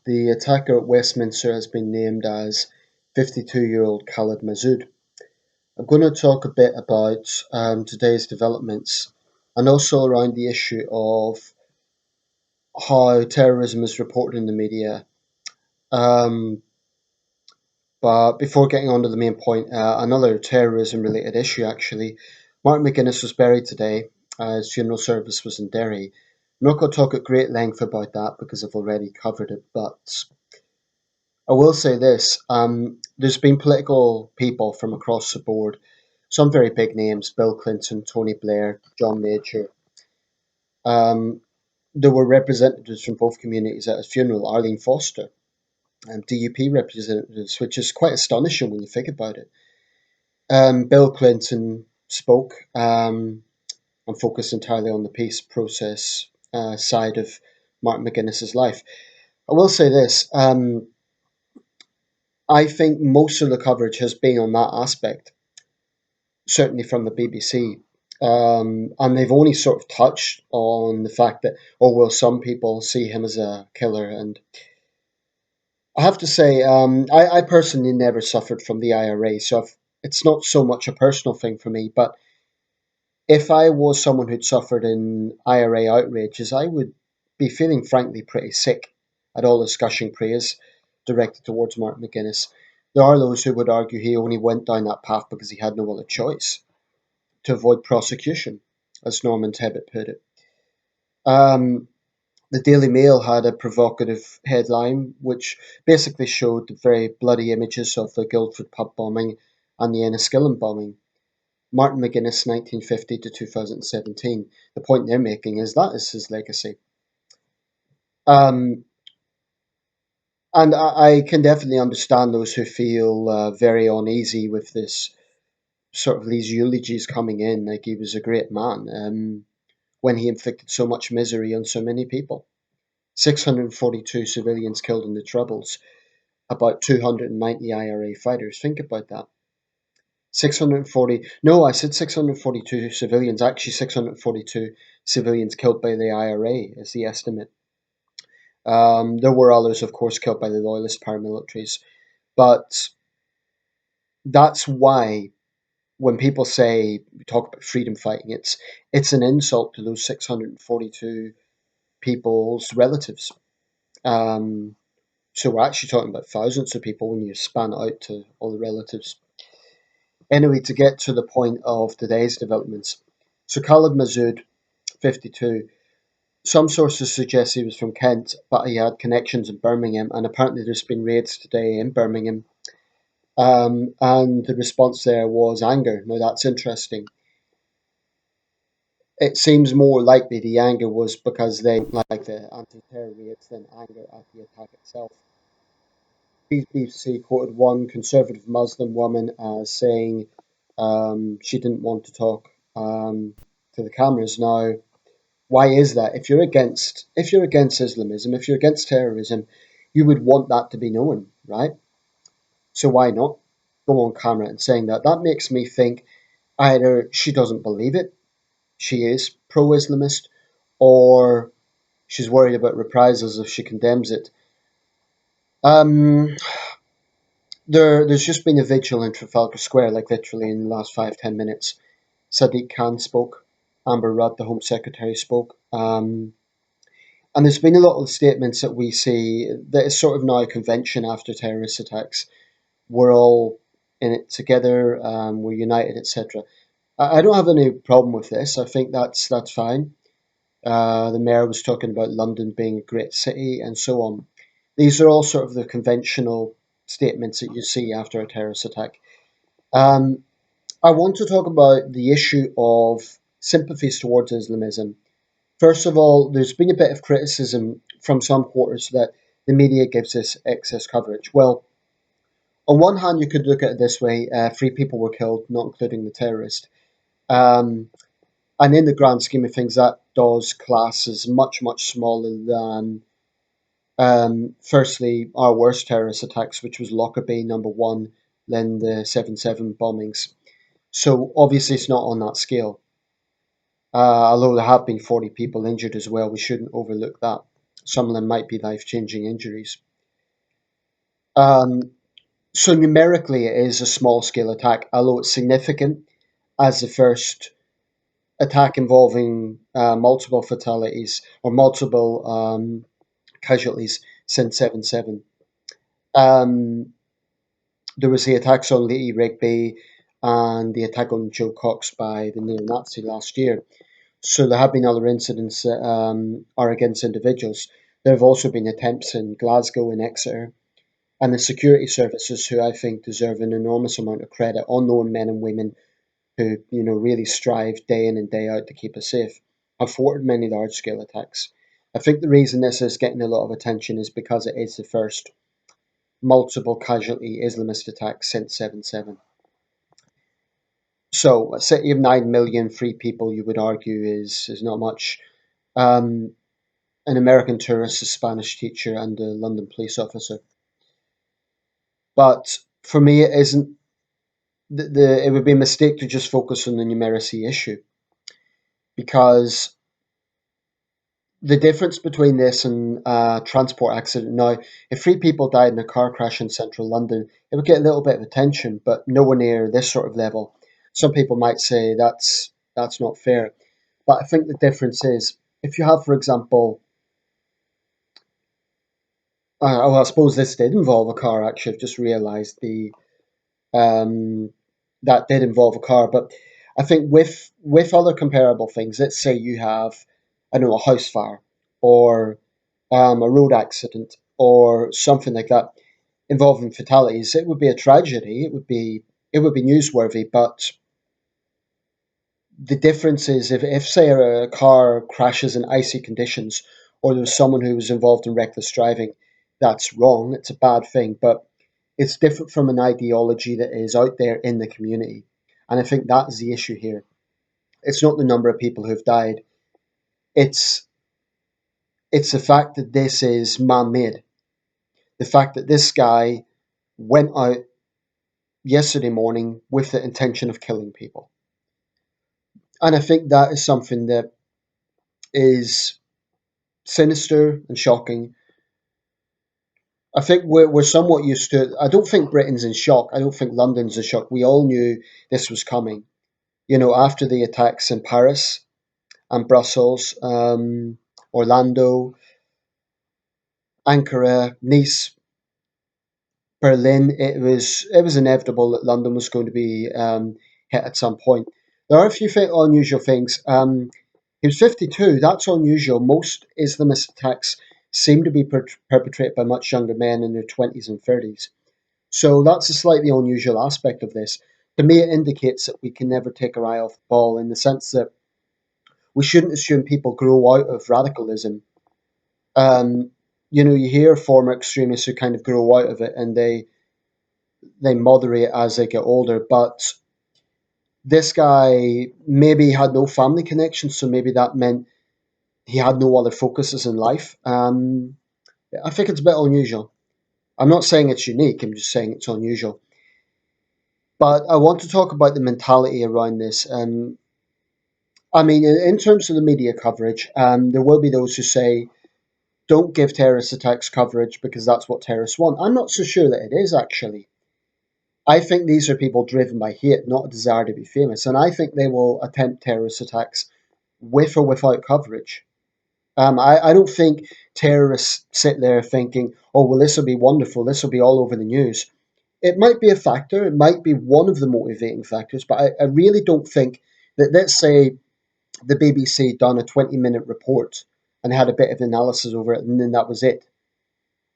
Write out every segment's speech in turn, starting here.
The attacker at Westminster has been named as 52-year-old Khalid Masood. I'm going to talk a bit about today's developments and also around the issue of how terrorism is reported in the media. Um, but before getting on to the main point, another terrorism related issue actually. Martin McGuinness was buried today. His funeral service was in Derry. I'm not going to talk at great length about that because I've already covered it, but I will say this: there's been political people from across the board, some very big names: Bill Clinton, Tony Blair, John Major. Um, there were representatives from both communities at his funeral: Arlene Foster, DUP representatives, which is quite astonishing when you think about it. Bill Clinton spoke and focused entirely on the peace process side of Martin McGuinness's life. I will say this: I think most of the coverage has been on that aspect, certainly from the BBC. And they've only sort of touched on the fact that, oh, well, some people see him as a killer. And I have to say, I personally never suffered from the IRA, so it's not so much a personal thing for me. But if I was someone who'd suffered in IRA outrages, I would be feeling, frankly, pretty sick at all this gushing praise directed towards Mark McGuinness. There are those who would argue he only went down that path because he had no other choice to avoid prosecution, as Norman Tebbit put it. Um, the Daily Mail had a provocative headline which basically showed the very bloody images of the Guildford pub bombing and the Enniskillen bombing. Martin McGuinness, 1950 to 2017. The point they're making is that is his legacy. Um, and I can definitely understand those who feel very uneasy with this sort of these eulogies coming in, like he was a great man, when he inflicted so much misery on so many people. 642 civilians killed in the Troubles, about 290 IRA fighters. Think about that. 640, no, I said 642 civilians, actually 642 civilians killed by the IRA is the estimate. There were others, of course, killed by the loyalist paramilitaries, but that's why when people say we talk about freedom fighting, it's an insult to those 642 people's relatives. Um, so we're actually talking about thousands of people when you span it out to all the relatives. Anyway, to get to the point of today's developments. So Khalid Masood, 52, some sources suggest he was from Kent, but he had connections in Birmingham, and apparently there's been raids today in Birmingham. And the response there was anger. Now that's interesting. It seems more likely the anger was because they didn't like the anti-terror raids than anger at the attack itself. BBC quoted one conservative Muslim woman as saying she didn't want to talk to the cameras. Now, why is that? If you're against Islamism, if you're against terrorism, you would want that to be known, right? So why not go on camera and saying that? That makes me think either she doesn't believe it, she is pro-Islamist, or she's worried about reprisals if she condemns it. Um, there's just been a vigil in Trafalgar Square, like literally in the last 5-10 minutes. Sadiq Khan spoke, Amber Rudd, the Home Secretary, spoke. And there's been a lot of statements that we see that is sort of now a convention after terrorist attacks. We're all in it together, we're united, etc. I don't have any problem with this. I think that's fine. The mayor was talking about London being a great city and so on. These are all sort of the conventional statements that you see after a terrorist attack. Um, I want to talk about the issue of sympathies towards Islamism. First of all, there's been a bit of criticism from some quarters that the media gives this excess coverage. Well, on one hand, you could look at it this way: three people were killed, not including the terrorist. Um, and in the grand scheme of things, that does class as much, much smaller than, firstly, our worst terrorist attacks, which was Lockerbie, number one, then the 7/7 bombings. So obviously, it's not on that scale. Although there have been 40 people injured as well, we shouldn't overlook that. Some of them might be life-changing injuries. Um, so numerically, it is a small-scale attack, although it's significant as the first attack involving multiple fatalities or multiple casualties since 7/7. Um, there was the attacks on Lee Rigby and the attack on Joe Cox by the neo-Nazi last year. So there have been other incidents that are against individuals. There have also been attempts in Glasgow and Exeter, and the security services, who I think deserve an enormous amount of credit, unknown men and women who really strive day in and day out to keep us safe, have thwarted many large-scale attacks. I think the reason this is getting a lot of attention is because it is the first multiple casualty Islamist attack since 7/7. So a city of 9 million free people, you would argue, is not much. Um, an American tourist, a Spanish teacher, and a London police officer. But for me, it isn't. It would be a mistake to just focus on the numeracy issue, because the difference between this and a transport accident now, if three people died in a car crash in central London, it would get a little bit of attention, but nowhere near this sort of level. Some people might say that's not fair, but I think the difference is, if you have, for example, well, I suppose this did involve a car. Actually, I've just realised um, that did involve a car, but I think with other comparable things, let's say you have, I don't know, a house fire or a road accident or something like that involving fatalities, it would be a tragedy. It would be newsworthy. But the difference is, if say a car crashes in icy conditions, or there's someone who was involved in reckless driving, that's wrong. It's a bad thing. But it's different from an ideology that is out there in the community. And I think that is the issue here. It's not the number of people who've died. It's it's the fact that this is man-made. The fact that this guy went out yesterday morning with the intention of killing people. And I think that is something that is sinister and shocking. I think we're somewhat used to it. I don't think Britain's in shock. I don't think London's in shock. We all knew this was coming. After the attacks in Paris and Brussels, Orlando, Ankara, Nice, Berlin, it was inevitable that London was going to be hit at some point. There are a few unusual things. He was 52. That's unusual. Most Islamist attacks seem to be perpetrated by much younger men in their 20s and 30s. So that's a slightly unusual aspect of this. To me, it indicates that we can never take our eye off the ball, in the sense that we shouldn't assume people grow out of radicalism. Um, you hear former extremists who kind of grow out of it, and they moderate as they get older. But this guy maybe had no family connections, so maybe that meant he had no other focuses in life. I think it's a bit unusual. I'm not saying it's unique, I'm just saying it's unusual. But I want to talk about the mentality around this. I mean, in terms of the media coverage, there will be those who say, don't give terrorist attacks coverage because that's what terrorists want. I'm not so sure that it is, actually. I think these are people driven by hate, not a desire to be famous. And I think they will attempt terrorist attacks with or without coverage. I don't think terrorists sit there thinking, oh, well, this will be wonderful. This will be all over the news. It might be a factor. It might be one of the motivating factors. But I really don't think that, let's say, the BBC done a 20-minute report and had a bit of analysis over it, and then that was it.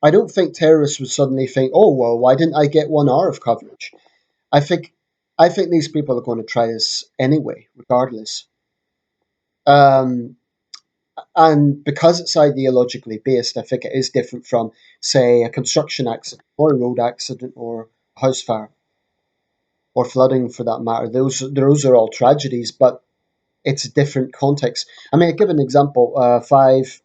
I don't think terrorists would suddenly think, oh, well, why didn't I get 1 hour of coverage? I think I think these people are going to try this anyway, regardless. Um, and because it's ideologically based, I think it is different from, say, a construction accident or a road accident or a house fire or flooding, for that matter. Those are all tragedies, but it's a different context. I mean, I'll give an example. 5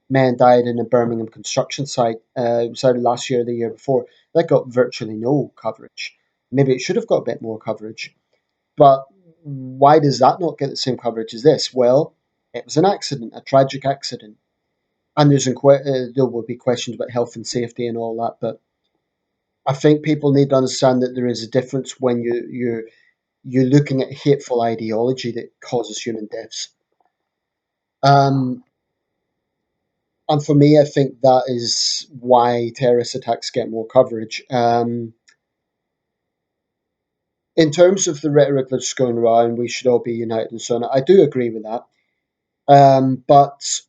men died in a Birmingham construction site. It was either last year or the year before. That got virtually no coverage. Maybe it should have got a bit more coverage. But why does that not get the same coverage as this? Well, it was an accident, a tragic accident. and there will be questions about health and safety and all that. But I think people need to understand that there is a difference when you're looking at hateful ideology that causes human deaths. Um, and for me, I think that is why terrorist attacks get more coverage. In terms of the rhetoric that's going around, we should all be united and so on. I do agree with that. But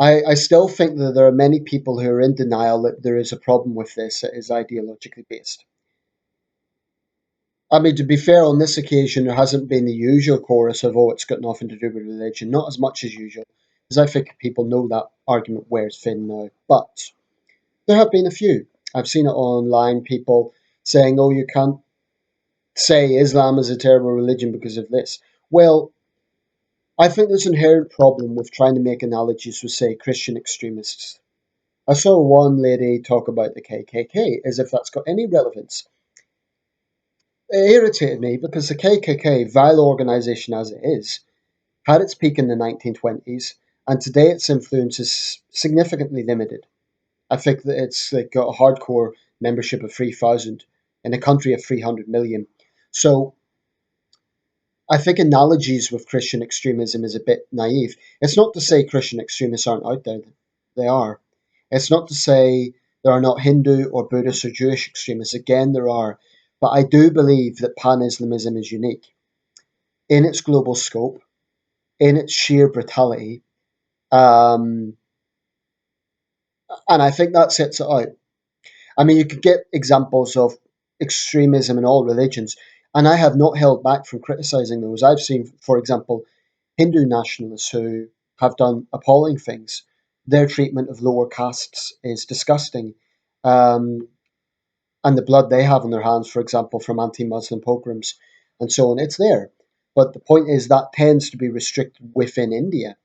I still think that there are many people who are in denial that there is a problem with this that is ideologically based. I mean, to be fair, on this occasion, there hasn't been the usual chorus of, oh, it's got nothing to do with religion, not as much as usual, because I think people know that argument wears thin now. But there have been a few. I've seen it online, people saying, oh, you can't say Islam is a terrible religion because of this. Well, I think there's an inherent problem with trying to make analogies with, say, Christian extremists. I saw one lady talk about the KKK as if that's got any relevance. It irritated me because the KKK, vile organisation as it is, had its peak in the 1920s, and today its influence is significantly limited. I think that it's like got a hardcore membership of 3,000 in a country of 300 million. So I think analogies with Christian extremism is a bit naive. It's not to say Christian extremists aren't out there, they are. It's not to say there are not Hindu or Buddhist or Jewish extremists. Again, there are. But I do believe that pan Islamism is unique in its global scope, in its sheer brutality, um, and I think that sets it out. I mean, you could get examples of extremism in all religions, and I have not held back from criticizing those. I've seen, for example, Hindu nationalists who have done appalling things. Their treatment of lower castes is disgusting. Um, and the blood they have on their hands, for example, from anti Muslim pogroms and so on, it's there. But the point is that tends to be restricted within India.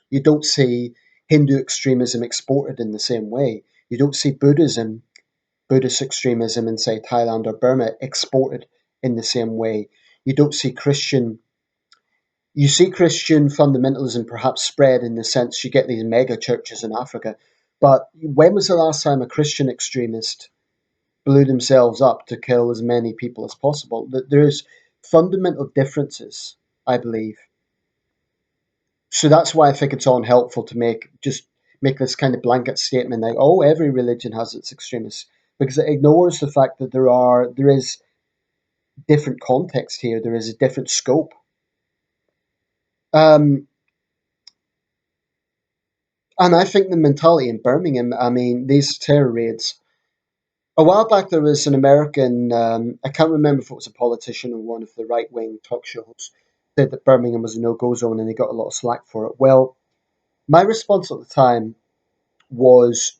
You don't see Hindu extremism exported in the same way. You don't see Buddhist extremism in, say, Thailand or Burma exported in the same way. You don't see you see Christian fundamentalism perhaps spread in the sense you get these mega churches in Africa. But when was the last time a Christian extremist blew themselves up to kill as many people as possible? There's fundamental differences, I believe. So that's why I think it's unhelpful to make this kind of blanket statement like, oh, every religion has its extremists, because it ignores the fact that there is different context here, there is a different scope. Um, and I think the mentality in Birmingham, I mean, these terror raids. A while back, there was an American, I can't remember if it was a politician or one of the right wing talk shows, said that Birmingham was a no go zone and they got a lot of slack for it. Well, my response at the time was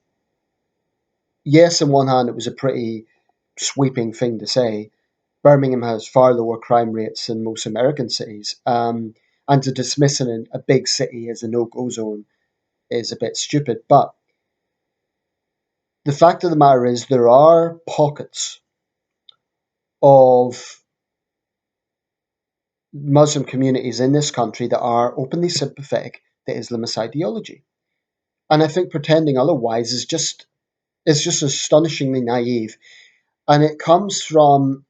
yes, on one hand, it was a pretty sweeping thing to say. Birmingham has far lower crime rates than most American cities. And to dismiss a big city as a no go zone is a bit stupid. But the fact of the matter is, there are pockets of Muslim communities in this country that are openly sympathetic to Islamist ideology. And I think pretending otherwise is just astonishingly naive. And it comes from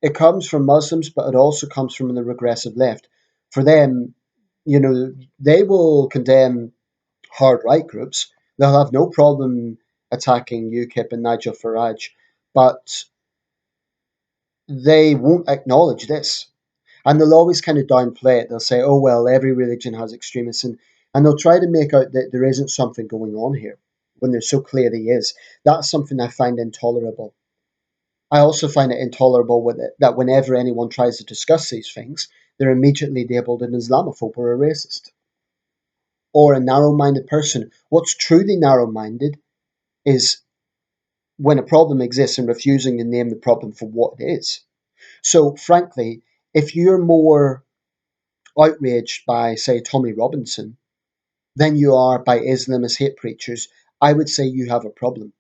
Muslims, but it also comes from the regressive left. For them, they will condemn hard right groups. They'll have no problem attacking UKIP and Nigel Farage, but they won't acknowledge this. And they'll always kind of downplay it. They'll say, oh, well, every religion has extremists. And they'll try to make out that there isn't something going on here when there so clearly is. That's something I find intolerable. I also find it intolerable with it, that whenever anyone tries to discuss these things, they're immediately labelled an Islamophobe or a racist or a narrow minded person. What's truly narrow minded is when a problem exists and refusing to name the problem for what it is. So, frankly, if you're more outraged by, say, Tommy Robinson than you are by Islamist hate preachers, I would say you have a problem.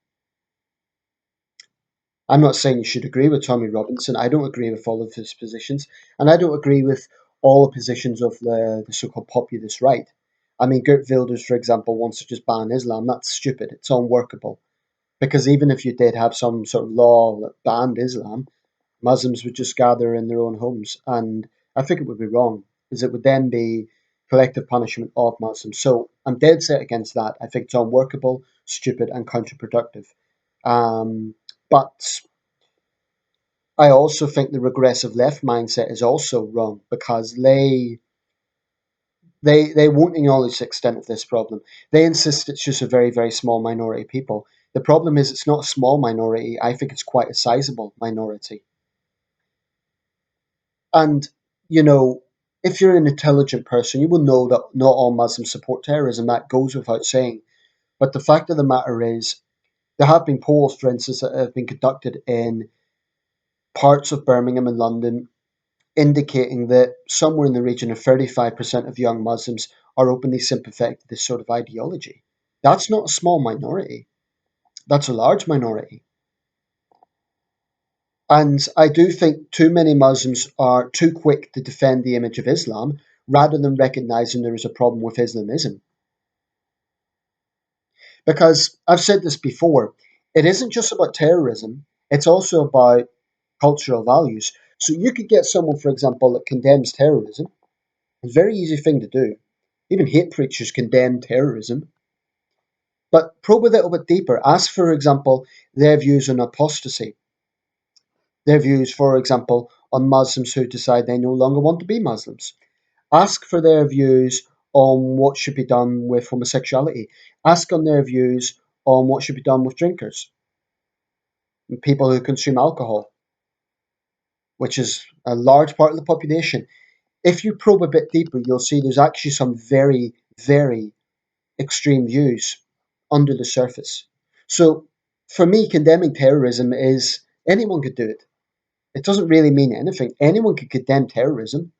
I'm not saying you should agree with Tommy Robinson. I don't agree with all of his positions, and I don't agree with all the positions of the so called populist right. I mean, Geert Wilders, for example, wants to just ban Islam. That's stupid. It's unworkable. Because even if you did have some sort of law that banned Islam, Muslims would just gather in their own homes. And I think it would be wrong, because it would then be collective punishment of Muslims. So I'm dead set against that. I think it's unworkable, stupid, and counterproductive. Um, but I also think the regressive left mindset is also wrong because they won't acknowledge the extent of this problem. They insist it's just a very, very small minority of people. The problem is it's not a small minority. I think it's quite a sizable minority. And, you know, if you're an intelligent person, you will know that not all Muslims support terrorism. That goes without saying. But the fact of the matter is, there have been polls, for instance, that have been conducted in parts of Birmingham and London indicating that somewhere in the region of 35% of young Muslims are openly sympathetic to this sort of ideology. That's not a small minority, that's a large minority. And I do think too many Muslims are too quick to defend the image of Islam rather than recognizing there is a problem with Islamism. Because I've said this before, it isn't just about terrorism, it's also about cultural values. So you could get someone, for example, that condemns terrorism. It's a very easy thing to do. Even hate preachers condemn terrorism. But probe a little bit deeper. Ask, for example, their views on apostasy, their views, for example, on Muslims who decide they no longer want to be Muslims. Ask for their views on what should be done with homosexuality. Ask on their views on what should be done with drinkers and people who consume alcohol, which is a large part of the population. If you probe a bit deeper, you'll see there's actually some very, very extreme views under the surface. So for me, condemning terrorism is anyone could do it. It doesn't really mean anything. Anyone could condemn terrorism.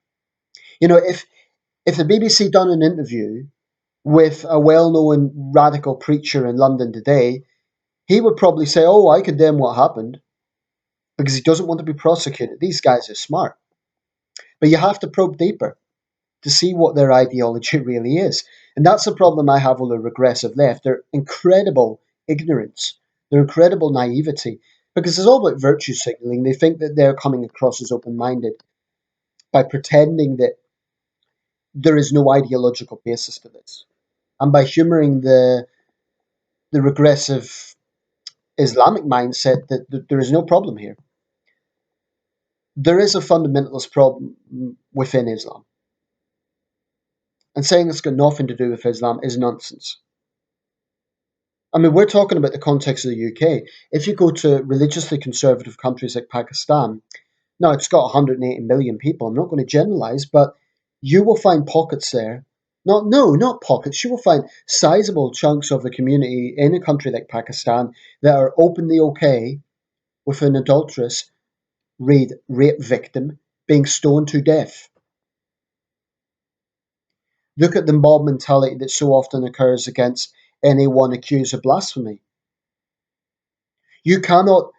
You know, if the BBC done an interview with a well-known radical preacher in London today, he would probably say, "Oh, I condemn what happened," because he doesn't want to be prosecuted. These guys are smart, but you have to probe deeper to see what their ideology really is. And that's the problem I have with the regressive left. Their incredible ignorance, their incredible naivety, because it's all about virtue signaling. They think that they're coming across as open minded by pretending that there is no ideological basis to this. And by humoring the regressive Islamic mindset that there is no problem here. There is a fundamentalist problem within Islam. And saying it's got nothing to do with Islam is nonsense. I mean, we're talking about the context of the UK. If you go to religiously conservative countries like Pakistan, now it's got 180 million people. I'm not going to generalize, but you will find pockets there. Not pockets. You will find sizable chunks of the community in a country like Pakistan that are openly okay with an adulterous rape victim being stoned to death. Look at the mob mentality that so often occurs against anyone accused of blasphemy. You cannot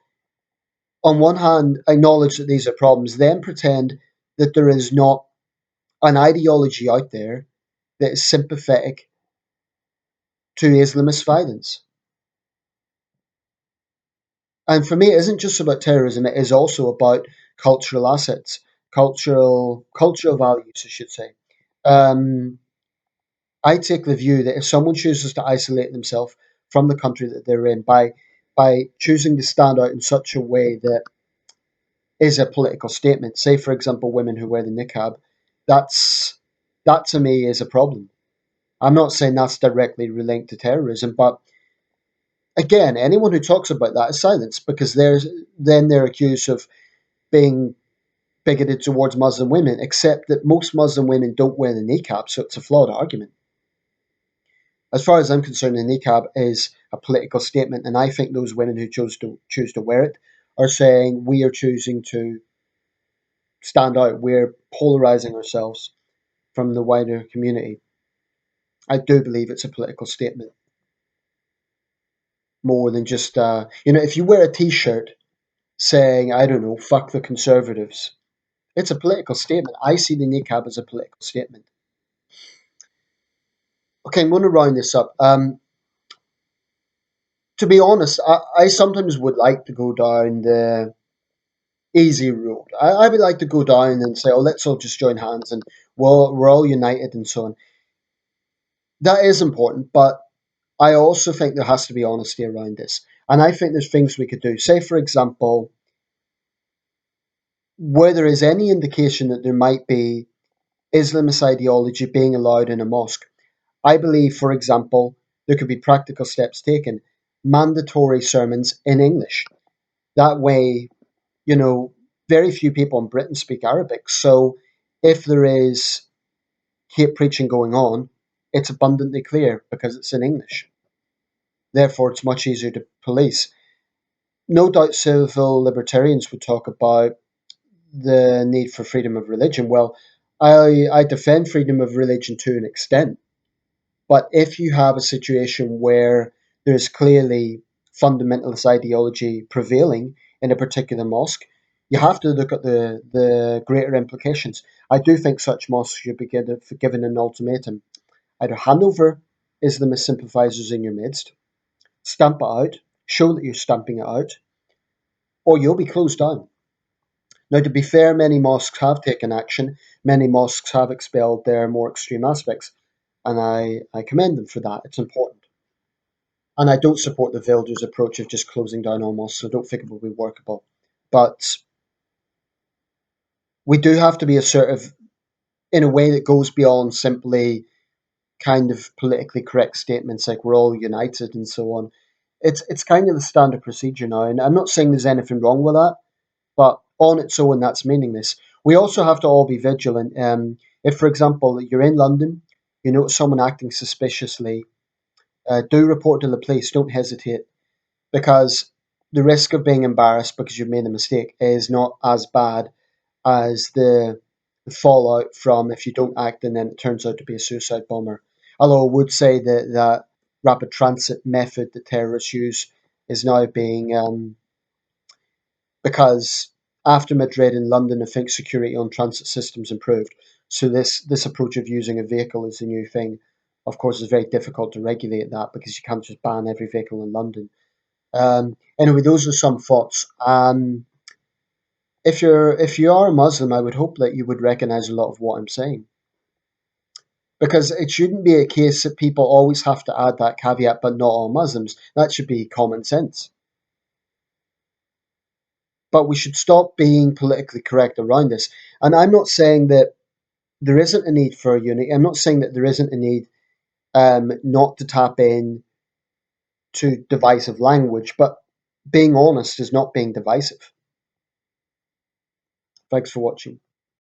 on one hand, acknowledge that these are problems, then pretend that there is not an ideology out there that is sympathetic to Islamist violence. And for me, it isn't just about terrorism; it is also about cultural assets, cultural values, I should say. Um, I take the view that if someone chooses to isolate themselves from the country that they're in by choosing to stand out in such a way that is a political statement. Say, for example, women who wear the niqab. That's that to me is a problem. I'm not saying that's directly linked to terrorism, but again, anyone who talks about that is silenced because they're accused of being bigoted towards Muslim women. Except that most Muslim women don't wear the niqab, so it's a flawed argument. As far as I'm concerned, the niqab is a political statement, and I think those women who choose to wear it are saying we are choosing to stand out. We're polarizing ourselves from the wider community. I do believe it's a political statement more than just, if you wear a t shirt saying, I don't know, fuck the conservatives, it's a political statement. I see the niqab as a political statement. Okay, I'm going to round this up. To be honest, I sometimes would like to go down the easy road. I would like to go down and say, oh, let's all just join hands and we're all united and so on. That is important, but I also think there has to be honesty around this. And I think there's things we could do. Say, for example, where there is any indication that there might be Islamist ideology being allowed in a mosque, I believe, for example, there could be practical steps taken. Mandatory sermons in English. That way, you know, very few people in Britain speak Arabic. So if there is hate preaching going on, it's abundantly clear because it's in English. Therefore, it's much easier to police. No doubt civil libertarians would talk about the need for freedom of religion. Well, I defend freedom of religion to an extent. But if you have a situation where there's clearly fundamentalist ideology prevailing in a particular mosque, you have to look at the greater implications. I do think such mosques should be given an ultimatum. Either hand over Islamist sympathisers in your midst, stamp it out, show that you're stamping it out, or you'll be closed down. Now, to be fair, many mosques have taken action. Many mosques have expelled their more extreme aspects, and I commend them for that. It's important. And I don't support the Vilders approach of just closing down all mosques. I don't think it will be workable. But we do have to be assertive in a way that goes beyond simply kind of politically correct statements like we're all united and so on. It's kind of the standard procedure now, and I'm not saying there's anything wrong with that, but on its own, that's meaningless. We also have to all be vigilant. If, for example, you're in London, you notice someone acting suspiciously, do report to the police. Don't hesitate, because the risk of being embarrassed because you've made a mistake is not as bad as the fallout from if you don't act and then it turns out to be a suicide bomber. Although I would say that that rapid transit method that terrorists use is now being because after Madrid and London, I think security on transit systems improved. So this approach of using a vehicle is a new thing. Of course, it's very difficult to regulate that because you can't just ban every vehicle in London. Anyway, those are some thoughts. If you are a Muslim, I would hope that you would recognize a lot of what I'm saying, because it shouldn't be a case that people always have to add that caveat, but not all Muslims. That should be common sense. But we should stop being politically correct around this. And I'm not saying that there isn't a need for a unity. I'm not saying that there isn't a need not to tap in to divisive language, but being honest is not being divisive. Thanks for watching.